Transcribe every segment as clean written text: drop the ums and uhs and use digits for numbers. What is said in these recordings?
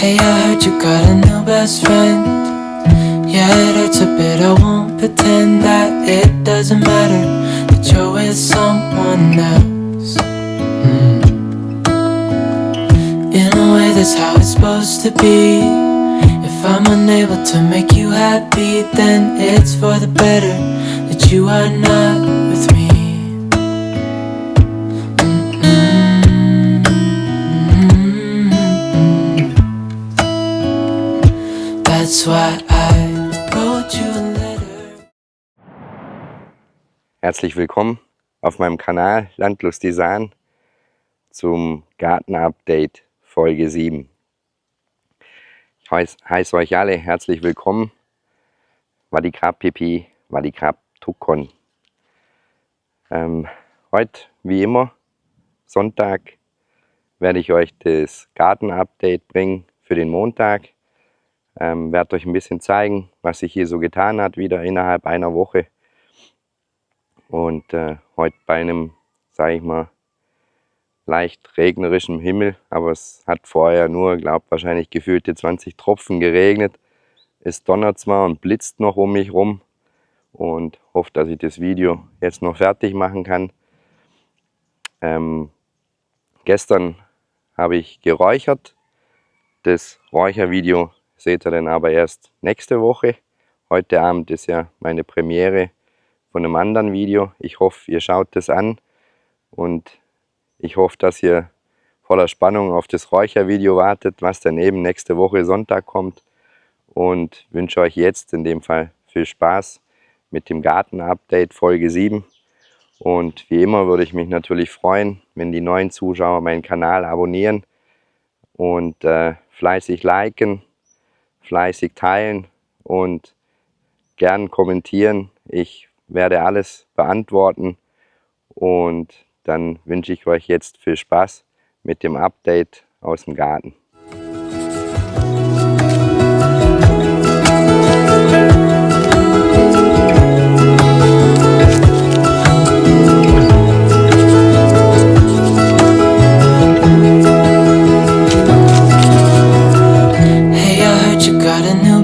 Hey, I heard you got a new best friend. Yeah, it hurts a bit, I won't pretend that it doesn't matter that you're with someone else. In a way, that's how it's supposed to be. If I'm unable to make you happy, then it's for the better that you are not with me. That's why I wrote you a letter. Herzlich willkommen auf meinem Kanal Landlust Design zum Garten-Update Folge 7. Ich heiße euch alle herzlich willkommen. Wadikrab Pipi, Wadikrab Tukon. Heute, wie immer, Sonntag, werde ich euch das Garten-Update bringen für den Montag. Werde euch ein bisschen zeigen, was sich hier so getan hat, wieder innerhalb einer Woche. Und heute bei einem, sage ich mal, leicht regnerischem Himmel, aber es hat vorher nur, glaube wahrscheinlich gefühlte 20 Tropfen geregnet. Es donnert zwar und blitzt noch um mich rum und hoffe, dass ich das Video jetzt noch fertig machen kann. Gestern habe ich geräuchert. Das Räuchervideo seht ihr dann aber erst nächste Woche. Heute Abend ist ja meine Premiere von einem anderen Video. Ich hoffe, ihr schaut das an und ich hoffe, dass ihr voller Spannung auf das Räuchervideo wartet, was dann eben nächste Woche Sonntag kommt, und wünsche euch jetzt in dem Fall viel Spaß mit dem Garten-Update Folge 7. Und wie immer würde ich mich natürlich freuen, wenn die neuen Zuschauer meinen Kanal abonnieren und fleißig liken, fleißig teilen und gern kommentieren. Ich werde alles beantworten und dann wünsche ich euch jetzt viel Spaß mit dem Update aus dem Garten.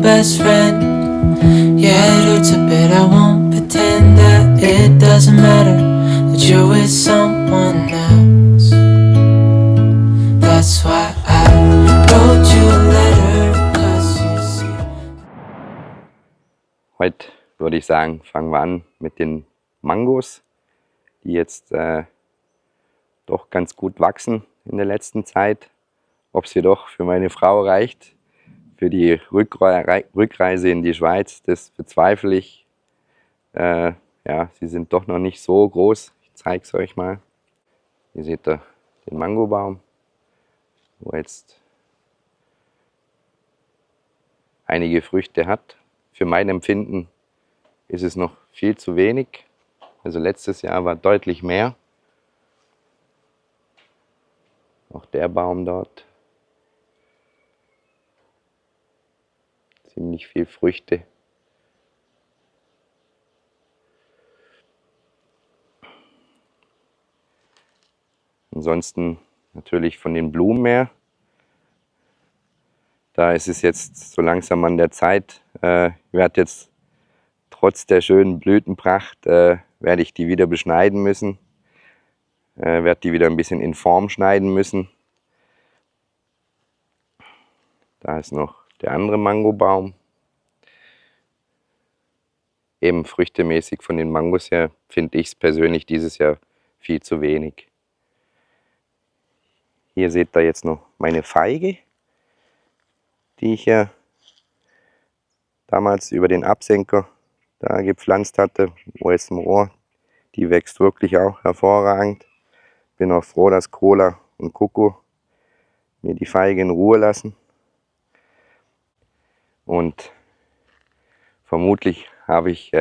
Best friend, yeah, it hurts a bit, I won't pretend that it doesn't matter that you're with someone else. That's why I wrote you a letter, 'cause you see. Heute würde ich sagen, fangen wir an mit den Mangos, die jetzt doch ganz gut wachsen in der letzten Zeit. Ob es jedoch für meine Frau reicht, für die Rückreise in die Schweiz, das bezweifle ich. Ja, sie sind doch noch nicht so groß. Ich zeige es euch mal. Hier seht ihr den Mangobaum, wo jetzt einige Früchte hat. Für mein Empfinden ist es noch viel zu wenig. Also letztes Jahr war deutlich mehr. Auch der Baum dort. Ziemlich viel Früchte. Ansonsten natürlich von den Blumen her. Da ist es jetzt so langsam an der Zeit. Ich werde jetzt trotz der schönen Blütenpracht, werde ich die wieder beschneiden müssen. Werde die wieder ein bisschen in Form schneiden müssen. Da ist noch der andere Mangobaum. Eben früchtemäßig von den Mangos her finde ich es persönlich dieses Jahr viel zu wenig. Hier seht ihr jetzt noch meine Feige, die ich ja damals über den Absenker da gepflanzt hatte, wo jetzt im Rohr. Die wächst wirklich auch hervorragend. Bin auch froh, dass Cola und Coco mir die Feige in Ruhe lassen. Und vermutlich habe ich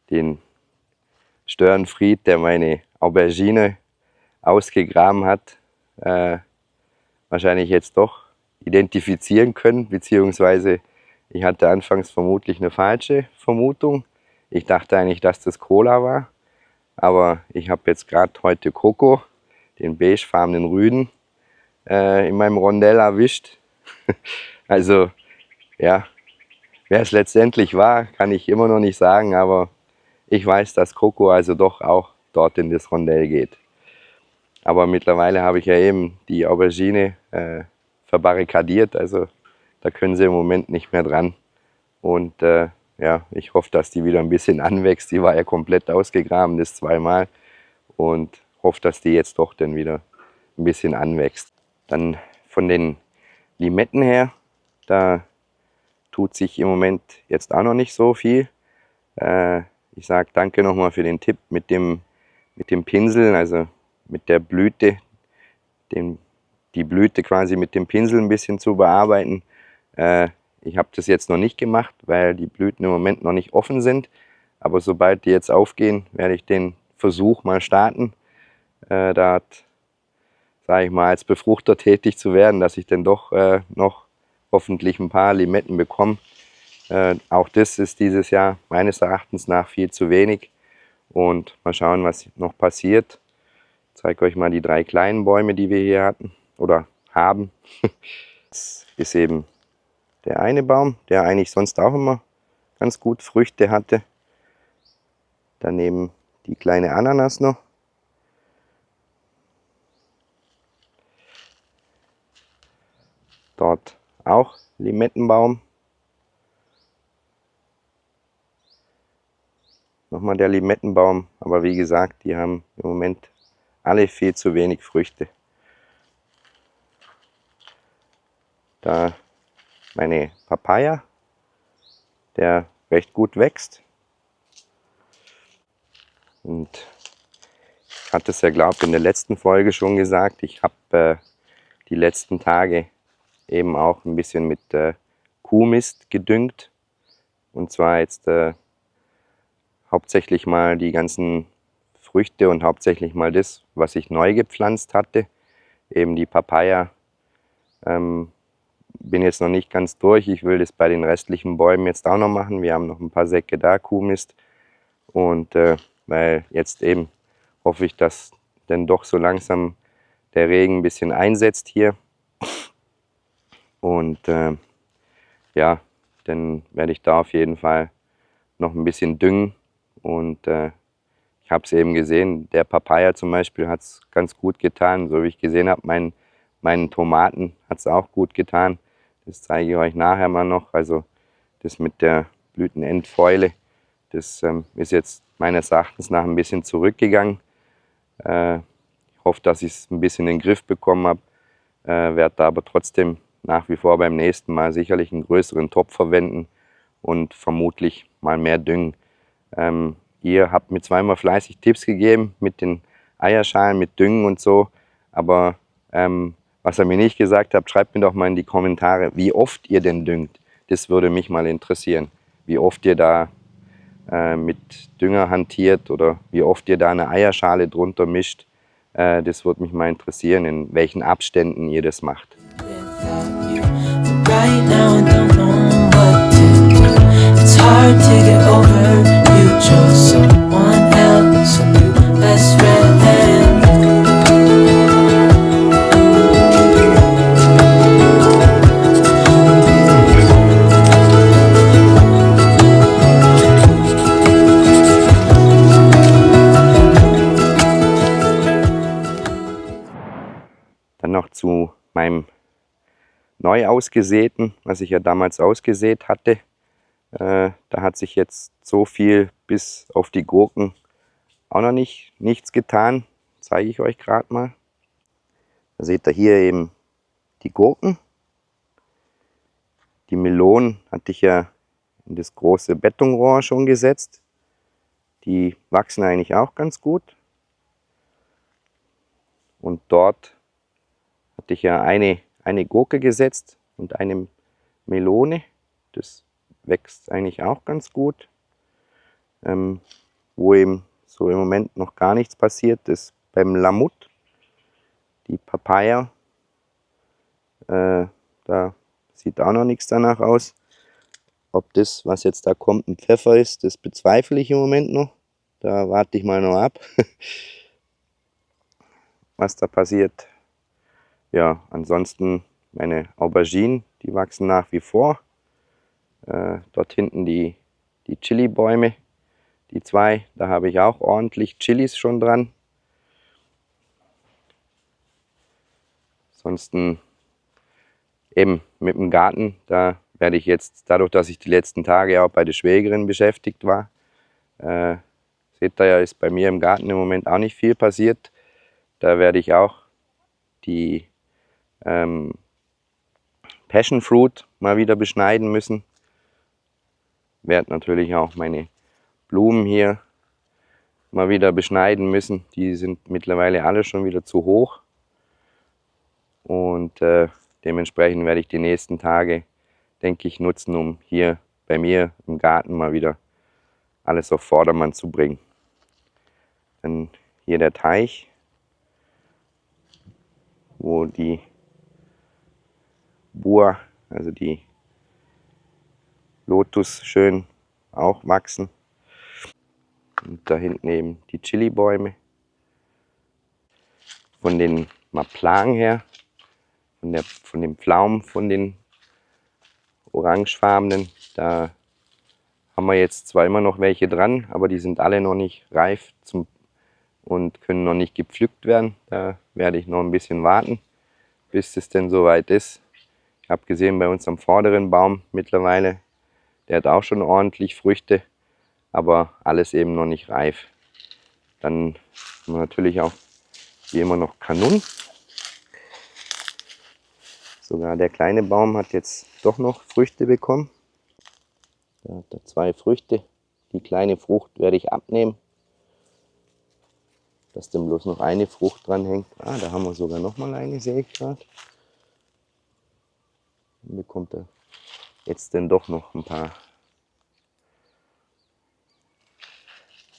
den Störenfried, der meine Aubergine ausgegraben hat, wahrscheinlich jetzt doch identifizieren können, beziehungsweise ich hatte anfangs vermutlich eine falsche Vermutung. Ich dachte eigentlich, dass das Cola war, aber ich habe jetzt gerade heute Coco, den beigefarbenen Rüden, in meinem Rondell erwischt. Also ja, wer es letztendlich war, kann ich immer noch nicht sagen, aber ich weiß, dass Coco also doch auch dort in das Rondell geht. Aber mittlerweile habe ich ja eben die Aubergine verbarrikadiert, also da können sie im Moment nicht mehr dran. Und ja, ich hoffe, dass die wieder ein bisschen anwächst. Die war ja komplett ausgegraben, das zweimal. Und hoffe, dass die jetzt doch dann wieder ein bisschen anwächst. Dann von den Limetten her, da tut sich im Moment jetzt auch noch nicht so viel. Ich sage danke nochmal für den Tipp mit dem Pinsel, also mit der Blüte, die Blüte quasi mit dem Pinsel ein bisschen zu bearbeiten. Ich habe das jetzt noch nicht gemacht, weil die Blüten im Moment noch nicht offen sind. Aber sobald die jetzt aufgehen, werde ich den Versuch mal starten, da sage ich mal, als Befruchter tätig zu werden, dass ich dann doch noch hoffentlich ein paar Limetten bekomme. Auch das ist dieses Jahr meines Erachtens nach viel zu wenig. Und mal schauen, was noch passiert. Ich zeige euch mal die 3 kleinen Bäume, die wir hier hatten oder haben. Das ist eben der eine Baum, der eigentlich sonst auch immer ganz gut Früchte hatte. Daneben die kleine Ananas noch. Dort auch Limettenbaum. Nochmal der Limettenbaum, aber wie gesagt, die haben im Moment alle viel zu wenig Früchte. Da meine Papaya, der recht gut wächst. Und ich hatte es ja, glaube ich, in der letzten Folge schon gesagt, ich habe die letzten Tage eben auch ein bisschen mit Kuhmist gedüngt. Und zwar jetzt hauptsächlich mal die ganzen Früchte und hauptsächlich mal das, was ich neu gepflanzt hatte. Eben die Papaya. Bin jetzt noch nicht ganz durch. Ich will das bei den restlichen Bäumen jetzt auch noch machen. Wir haben noch ein paar Säcke da, Kuhmist. Und weil jetzt eben hoffe ich, dass dann doch so langsam der Regen ein bisschen einsetzt hier. Und ja, dann werde ich da auf jeden Fall noch ein bisschen düngen. Und ich habe es eben gesehen, der Papaya zum Beispiel hat es ganz gut getan. So wie ich gesehen habe, meinen Tomaten hat es auch gut getan. Das zeige ich euch nachher mal noch. Also das mit der Blütenendfäule, das ist jetzt meines Erachtens nach ein bisschen zurückgegangen. Ich hoffe, dass ich es ein bisschen in den Griff bekommen habe. Werde da aber trotzdem nach wie vor beim nächsten Mal sicherlich einen größeren Topf verwenden und vermutlich mal mehr düngen. Ihr habt mir zweimal fleißig Tipps gegeben mit den Eierschalen, mit Düngen und so. Aber was ihr mir nicht gesagt habt, schreibt mir doch mal in die Kommentare, wie oft ihr denn düngt. Das würde mich mal interessieren. Wie oft ihr da mit Dünger hantiert oder wie oft ihr da eine Eierschale drunter mischt. Das würde mich mal interessieren, in welchen Abständen ihr das macht. Without you, but right now I don't know what to do. It's hard to get over. You chose someone else, a new best friend. Dann noch zu meinem neu ausgesäten, was ich ja damals ausgesät hatte. Da hat sich jetzt so viel bis auf die Gurken auch noch nichts getan. Zeige ich euch gerade mal. Da seht ihr hier eben die Gurken. Die Melonen hatte ich ja in das große Betonrohr schon gesetzt. Die wachsen eigentlich auch ganz gut. Und dort hatte ich ja eine Gurke gesetzt und eine Melone. Das wächst eigentlich auch ganz gut. Wo eben so im Moment noch gar nichts passiert ist beim Lamut. Die Papaya, da sieht auch noch nichts danach aus. Ob das, was jetzt da kommt, ein Pfeffer ist, das bezweifle ich im Moment noch. Da warte ich mal noch ab, was da passiert. Ja, ansonsten meine Auberginen, die wachsen nach wie vor. Dort hinten die Chili-Bäume, die 2, da habe ich auch ordentlich Chilis schon dran. Ansonsten eben mit dem Garten, da werde ich jetzt, dadurch, dass ich die letzten Tage auch bei der Schwägerin beschäftigt war, seht ihr ja, ist bei mir im Garten im Moment auch nicht viel passiert. Da werde ich auch die Passion Fruit mal wieder beschneiden müssen. Werde natürlich auch meine Blumen hier mal wieder beschneiden müssen. Die sind mittlerweile alle schon wieder zu hoch. Und dementsprechend werde ich die nächsten Tage, denke ich, nutzen, um hier bei mir im Garten mal wieder alles auf Vordermann zu bringen. Dann hier der Teich, wo die Bua, also die Lotus, schön auch wachsen. Und da hinten eben die Chili-Bäume. Von den Maplan her, von den Pflaumen, von den orangefarbenen, da haben wir jetzt zwar immer noch welche dran, aber die sind alle noch nicht reif und können noch nicht gepflückt werden. Da werde ich noch ein bisschen warten, bis es denn soweit ist. Ich habe gesehen, bei uns am vorderen Baum mittlerweile, der hat auch schon ordentlich Früchte, aber alles eben noch nicht reif. Dann haben wir natürlich auch wie immer noch Kanun. Sogar der kleine Baum hat jetzt doch noch Früchte bekommen. Da hat er 2 Früchte. Die kleine Frucht werde ich abnehmen, dass dann bloß noch eine Frucht dran hängt. Ah, da haben wir sogar noch mal eine, sehe ich gerade. Dann bekommt er jetzt denn doch noch ein paar.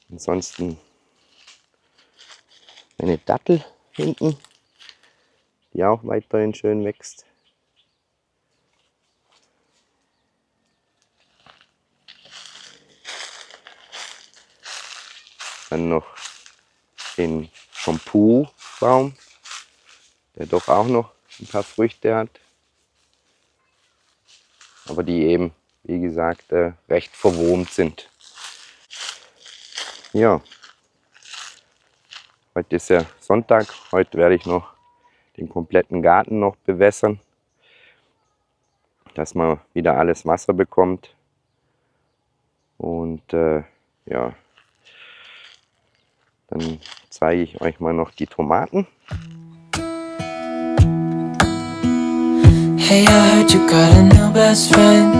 Ansonsten eine Dattel hinten, die auch weiterhin schön wächst. Dann noch den Shampoo-Baum, der doch auch noch ein paar Früchte hat. Aber die eben, wie gesagt, recht verwurmt sind. Ja, heute ist ja Sonntag. Heute werde ich noch den kompletten Garten noch bewässern, dass man wieder alles Wasser bekommt. Und ja, dann zeige ich euch mal noch die Tomaten. Hey, I heard you got a new best friend.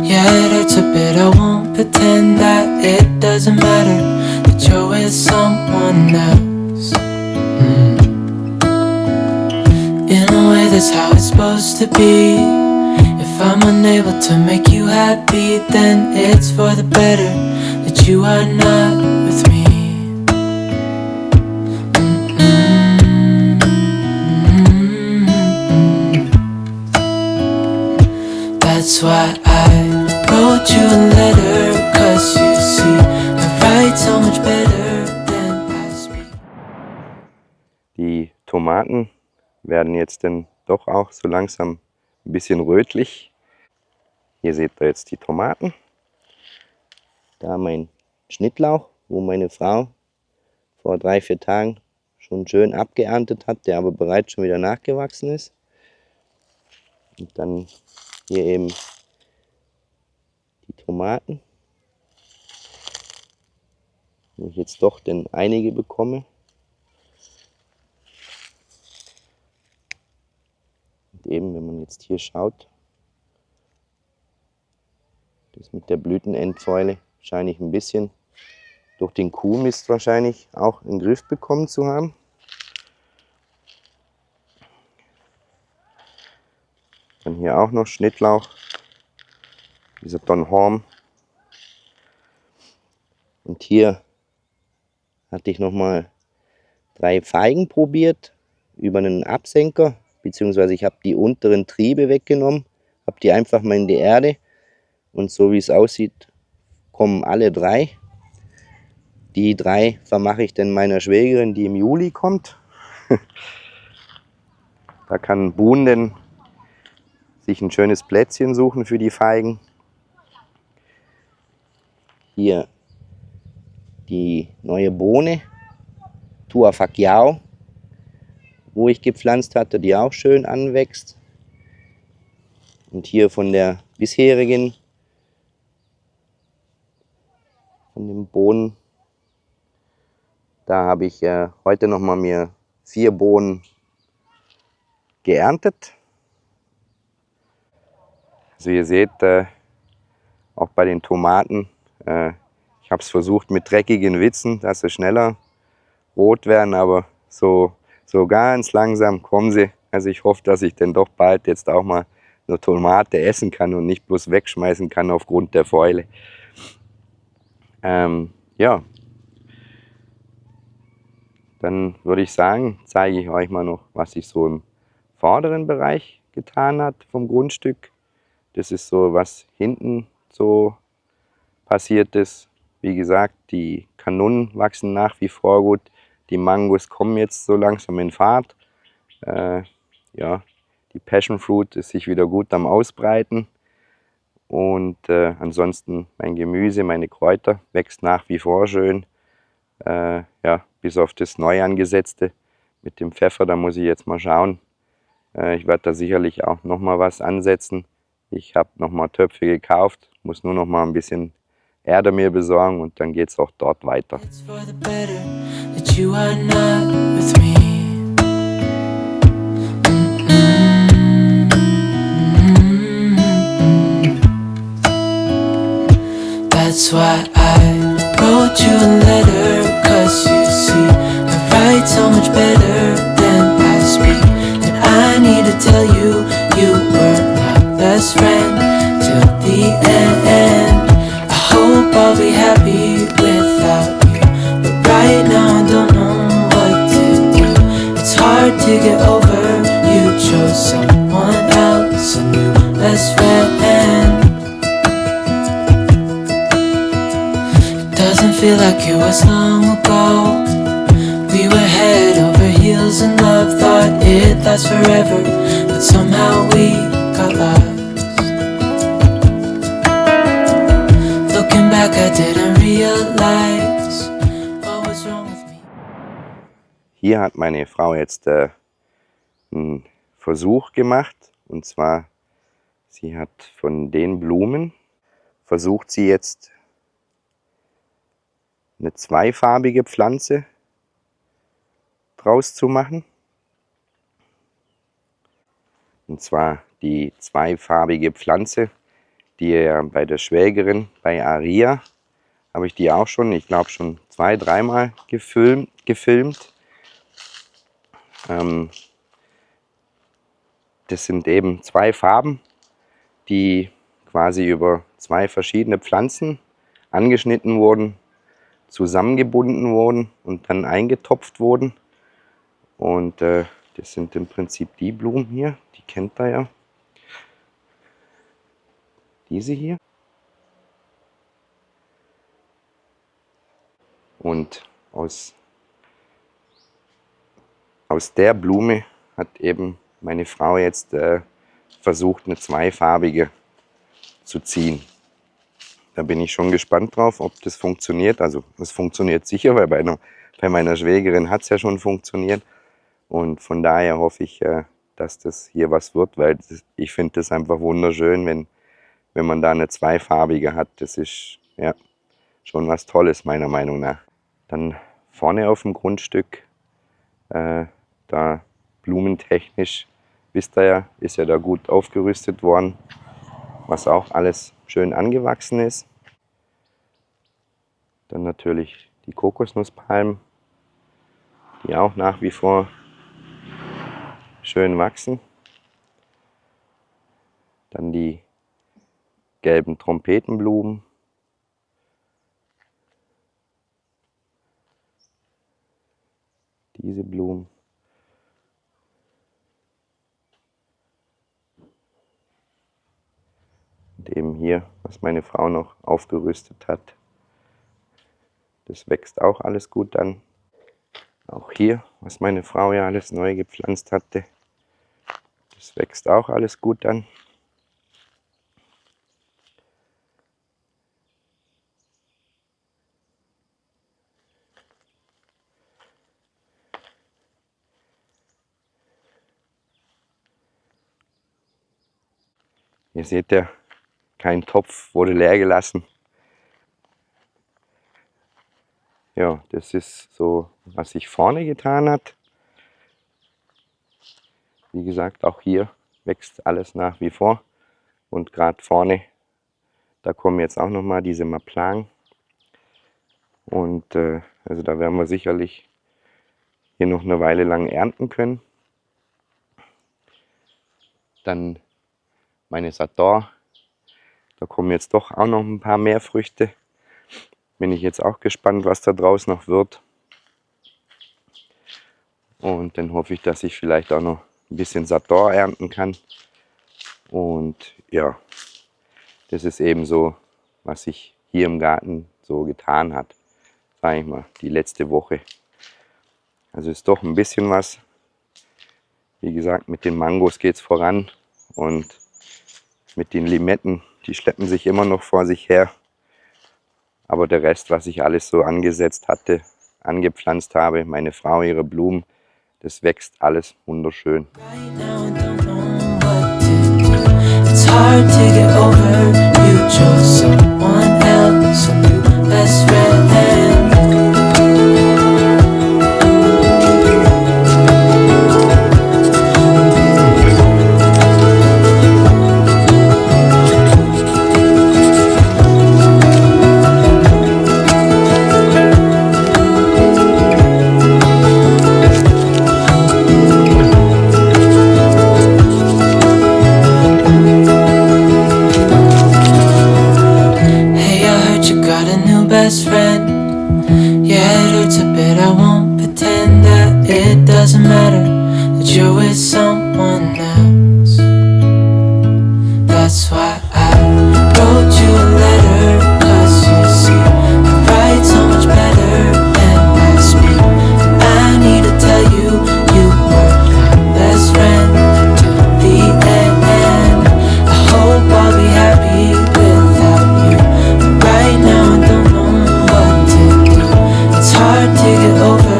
Yeah, it hurts a bit, I won't pretend that it doesn't matter that you're with someone else. In a way, that's how it's supposed to be. If I'm unable to make you happy, then it's for the better that you are not with me. That's why I wrote you a letter, 'cause you see, I write so much better than I speak. Die Tomaten werden jetzt dann doch auch so langsam ein bisschen rötlich. Hier seht ihr jetzt die Tomaten. Da mein Schnittlauch, wo meine Frau vor 3-4 Tagen schon schön abgeerntet hat, der aber bereits schon wieder nachgewachsen ist. Und dann hier eben die Tomaten, wo ich jetzt doch denn einige bekomme. Und eben, wenn man jetzt hier schaut, das mit der Blütenendfäule scheine ich ein bisschen durch den Kuhmist wahrscheinlich auch in den Griff bekommen zu haben. Dann hier auch noch Schnittlauch, dieser Donhorn. Und hier hatte ich noch mal 3 Feigen probiert über einen Absenker, beziehungsweise ich habe die unteren Triebe weggenommen, habe die einfach mal in die Erde und so wie es aussieht, kommen alle 3. Die 3 vermache ich dann meiner Schwägerin, die im Juli kommt. Da kann Boone denn sich ein schönes Plätzchen suchen für die Feigen. Hier die neue Bohne, Tuafagiao, wo ich gepflanzt hatte, die auch schön anwächst. Und hier von der bisherigen, von den Bohnen, da habe ich heute nochmal mir 4 Bohnen geerntet. Also ihr seht, auch bei den Tomaten, ich habe es versucht mit dreckigen Witzen, dass sie schneller rot werden, aber so ganz langsam kommen sie. Also ich hoffe, dass ich denn doch bald jetzt auch mal eine Tomate essen kann und nicht bloß wegschmeißen kann aufgrund der Fäule. Ja, dann würde ich sagen, zeige ich euch mal noch, was sich so im vorderen Bereich getan hat vom Grundstück. Das ist so, was hinten so passiert ist. Wie gesagt, die Kanonen wachsen nach wie vor gut. Die Mangos kommen jetzt so langsam in Fahrt. Ja, die Passion Fruit ist sich wieder gut am Ausbreiten. Und ansonsten mein Gemüse, meine Kräuter wächst nach wie vor schön. Ja, bis auf das neu angesetzte mit dem Pfeffer, da muss ich jetzt mal schauen. Ich werde da sicherlich auch noch mal was ansetzen. Ich habe noch mal Töpfe gekauft, muss nur noch mal ein bisschen Erde mir besorgen und dann geht es auch dort weiter. It's for the better that you are not with me. That's why I wrote you a letter, 'cause you see, I write so much better than I speak. And I need to tell you, you were my best friend till the end. I hope I'll be happy without you, but right now I don't know what to do. It's hard to get over, you chose someone else, a new best friend. Doesn't feel like it was long ago. We were head over heels in love, thought it'd last forever, but somehow we got lost. Looking back, I didn't realize what was wrong with me. Hier hat meine Frau jetzt einen Versuch gemacht, und zwar, sie hat von den Blumen, versucht sie jetzt eine zweifarbige Pflanze draus zu machen. Und zwar die zweifarbige Pflanze, die ja bei der Schwägerin, bei Aria, habe ich die auch schon, ich glaube schon 2-, 3-mal gefilmt. Das sind eben 2 Farben, die quasi über 2 verschiedene Pflanzen angeschnitten wurden, zusammengebunden wurden und dann eingetopft wurden. Und das sind im Prinzip die Blumen hier, die kennt ihr ja. Diese hier. Und aus der Blume hat eben meine Frau jetzt versucht, eine zweifarbige zu ziehen. Da bin ich schon gespannt drauf, ob das funktioniert. Also es funktioniert sicher, weil bei meiner Schwägerin hat es ja schon funktioniert. Und von daher hoffe ich, dass das hier was wird, weil ich finde das einfach wunderschön, wenn man da eine zweifarbige hat. Das ist ja schon was Tolles, meiner Meinung nach. Dann vorne auf dem Grundstück, da blumentechnisch, wisst ihr ja, ist ja da gut aufgerüstet worden, was auch alles schön angewachsen ist. Dann natürlich die Kokosnusspalmen, die auch nach wie vor schön wachsen. Dann die gelben Trompetenblumen. Diese Blumen. Und eben hier, was meine Frau noch aufgerüstet hat. Das wächst auch alles gut an. Auch hier, was meine Frau ja alles neu gepflanzt hatte. Das wächst auch alles gut an. Ihr seht ja, kein Topf wurde leer gelassen. Ja, das ist so, was sich vorne getan hat. Wie gesagt, auch hier wächst alles nach wie vor. Und gerade vorne, da kommen jetzt auch nochmal diese Maplang. Und also da werden wir sicherlich hier noch eine Weile lang ernten können. Dann meine Sator, da kommen jetzt doch auch noch ein paar mehr Früchte. Bin ich jetzt auch gespannt, was da draus noch wird. Und dann hoffe ich, dass ich vielleicht auch noch ein bisschen Sator ernten kann. Und ja, das ist eben so, was sich hier im Garten so getan hat, sage ich mal, die letzte Woche. Also ist doch ein bisschen was. Wie gesagt, mit den Mangos geht es voran und mit den Limetten, die schleppen sich immer noch vor sich her. Aber der Rest, was ich alles so angesetzt hatte, angepflanzt habe, meine Frau, ihre Blumen, das wächst alles wunderschön. Right now I don't know what to do. It's hard to get over. You chose someone else, a new best friend. Hey, I heard you got a new best friend. Yeah, it hurts a bit. I won't pretend that it doesn't matter that you're with someone else. That's why I wrote you a letter, 'cause you see, I write so much better than I speak. And I need to tell you, you were my best friend till the end. I hope I'll be happy without you. But right now I don't know what to do. It's hard to get over.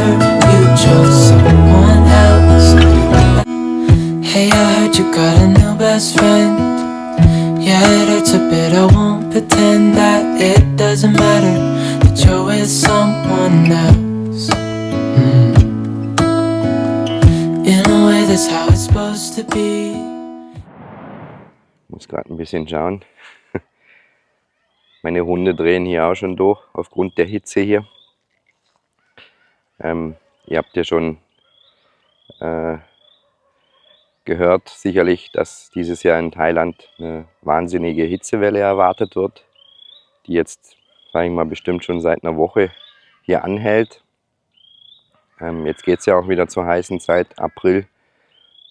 You chose someone else. Hey, I heard you got a new best friend. Yeah, it hurts a bit. I won't pretend that it doesn't matter that you're with someone else. In a way, that's how it's supposed to be. Ich muss gerade ein bisschen schauen. Meine Hunde drehen hier auch schon durch, aufgrund der Hitze hier. Ihr habt ja schon gehört, sicherlich, dass dieses Jahr in Thailand eine wahnsinnige Hitzewelle erwartet wird, die jetzt, sage ich mal, bestimmt schon seit einer Woche hier anhält. Jetzt geht es ja auch wieder zur heißen Zeit, April.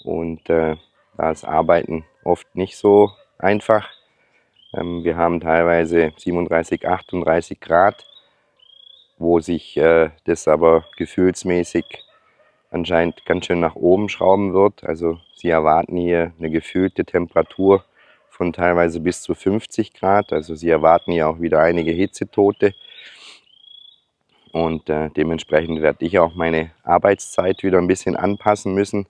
Und da ist Arbeiten oft nicht so einfach. Wir haben teilweise 37, 38 Grad, wo sich das aber gefühlsmäßig anscheinend ganz schön nach oben schrauben wird. Also sie erwarten hier eine gefühlte Temperatur von teilweise bis zu 50 Grad. Also sie erwarten hier auch wieder einige Hitzetote. Und dementsprechend werde ich auch meine Arbeitszeit wieder ein bisschen anpassen müssen.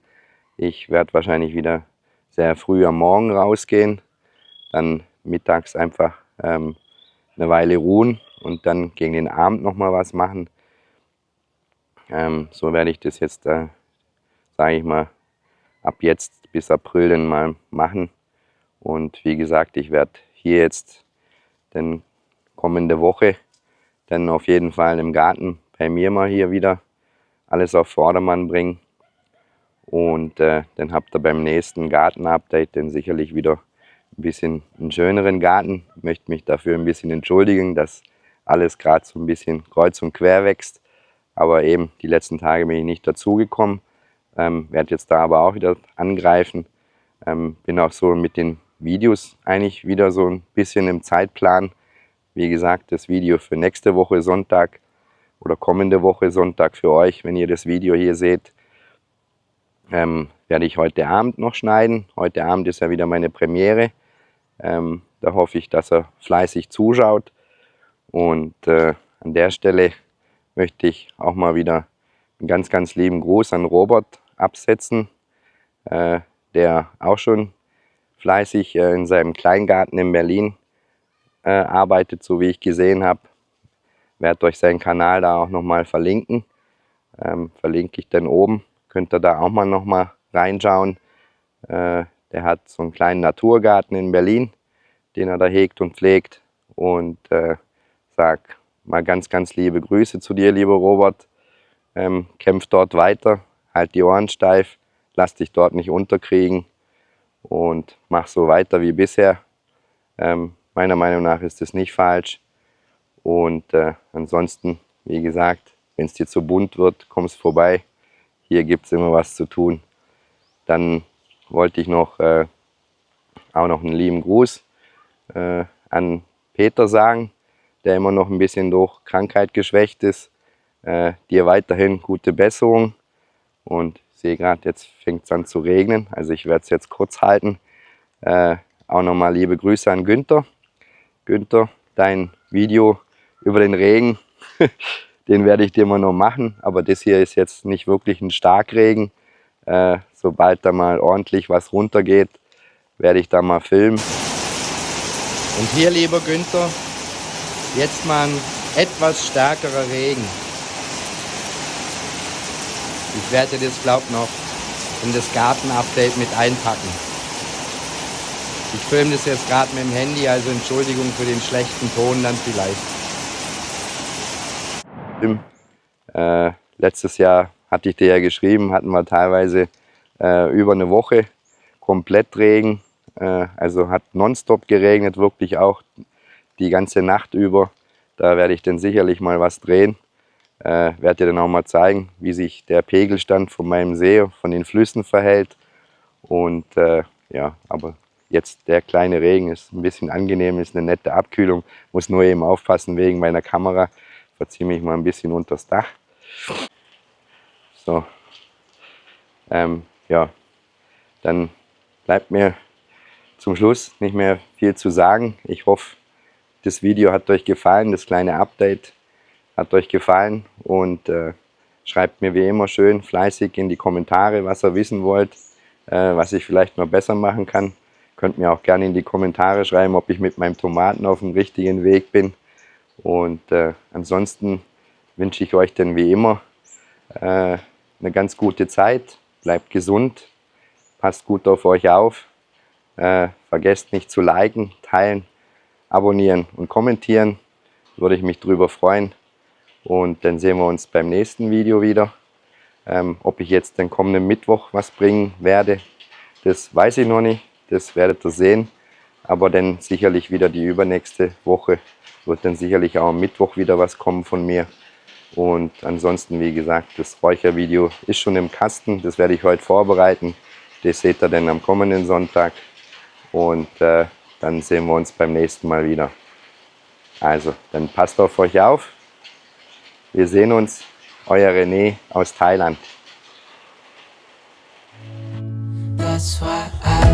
Ich werde wahrscheinlich wieder sehr früh am Morgen rausgehen, dann mittags einfach eine Weile ruhen und dann gegen den Abend nochmal was machen. So werde ich das jetzt, sage ich mal, ab jetzt bis April dann mal machen. Und wie gesagt, ich werde hier jetzt dann kommende Woche dann auf jeden Fall im Garten bei mir mal hier wieder alles auf Vordermann bringen. Und dann habt ihr beim nächsten Garten-Update dann sicherlich wieder ein bisschen einen schöneren Garten. Ich möchte mich dafür ein bisschen entschuldigen, dass alles gerade so ein bisschen kreuz und quer wächst. Aber eben die letzten Tage bin ich nicht dazugekommen. Werde jetzt da aber auch wieder angreifen. Bin auch so mit den Videos eigentlich wieder so ein bisschen im Zeitplan. Wie gesagt, das Video für nächste Woche Sonntag oder kommende Woche Sonntag für euch, wenn ihr das Video hier seht, werde ich heute Abend noch schneiden. Heute Abend ist ja wieder meine Premiere. Da hoffe ich, dass er fleißig zuschaut. Und an der Stelle möchte ich auch mal wieder einen ganz, ganz lieben Gruß an Robert absetzen, der auch schon fleißig in seinem Kleingarten in Berlin arbeitet, so wie ich gesehen habe. Werde euch seinen Kanal da auch nochmal verlinken. Verlinke ich dann oben. Könnt ihr da auch mal nochmal reinschauen. Der hat so einen kleinen Naturgarten in Berlin, den er da hegt und pflegt. Und sag mal ganz, ganz liebe Grüße zu dir, lieber Robert. Kämpf dort weiter, halt die Ohren steif, lass dich dort nicht unterkriegen und mach so weiter wie bisher. Meiner Meinung nach ist das nicht falsch. Und ansonsten, wie gesagt, wenn es dir zu bunt wird, kommst vorbei. Hier gibt es immer was zu tun. Dann wollte ich noch auch noch einen lieben Gruß an Peter sagen, der immer noch ein bisschen durch Krankheit geschwächt ist. Dir weiterhin gute Besserung. Und ich sehe gerade, jetzt fängt es an zu regnen. Also ich werde es jetzt kurz halten. Auch nochmal liebe Grüße an Günther. Günther, dein Video über den Regen, den werde ich dir mal noch machen. Aber das hier ist jetzt nicht wirklich ein Starkregen. Sobald da mal ordentlich was runtergeht, werde ich da mal filmen. Und hier, lieber Günther, jetzt mal ein etwas stärkerer Regen. Ich werde das, glaube ich, noch in das Garten-Update mit einpacken. Ich filme das jetzt gerade mit dem Handy, also Entschuldigung für den schlechten Ton dann vielleicht. Letztes Jahr hatte ich dir ja geschrieben, hatten wir teilweise über eine Woche komplett Regen. Also hat nonstop geregnet, wirklich auch die ganze Nacht über. Da werde ich dann sicherlich mal was drehen. Werde dir dann auch mal zeigen, wie sich der Pegelstand von meinem See, von den Flüssen verhält. Und ja, aber jetzt der kleine Regen ist ein bisschen angenehm, ist eine nette Abkühlung. Muss nur eben aufpassen wegen meiner Kamera. Verziehe mich mal ein bisschen unters Dach. So. Ja, dann bleibt mir zum Schluss nicht mehr viel zu sagen. Ich hoffe, das Video hat euch gefallen, das kleine Update hat euch gefallen und schreibt mir wie immer schön fleißig in die Kommentare, was ihr wissen wollt, was ich vielleicht noch besser machen kann. Könnt mir auch gerne in die Kommentare schreiben, ob ich mit meinem Tomaten auf dem richtigen Weg bin. Und ansonsten wünsche ich euch dann wie immer eine ganz gute Zeit. Bleibt gesund, passt gut auf euch auf. Vergesst nicht zu liken, teilen, abonnieren und kommentieren. Würde ich mich drüber freuen. Und dann sehen wir uns beim nächsten Video wieder. Ob ich jetzt den kommenden Mittwoch was bringen werde, das weiß ich noch nicht. Das werdet ihr sehen. Aber dann sicherlich wieder die übernächste Woche wird dann sicherlich auch am Mittwoch wieder was kommen von mir. Und ansonsten, wie gesagt, das Räuchervideo ist schon im Kasten. Das werde ich heute vorbereiten. Das seht ihr dann am kommenden Sonntag. Und dann sehen wir uns beim nächsten Mal wieder. Also, dann passt auf euch auf. Wir sehen uns. Euer René aus Thailand. That's why I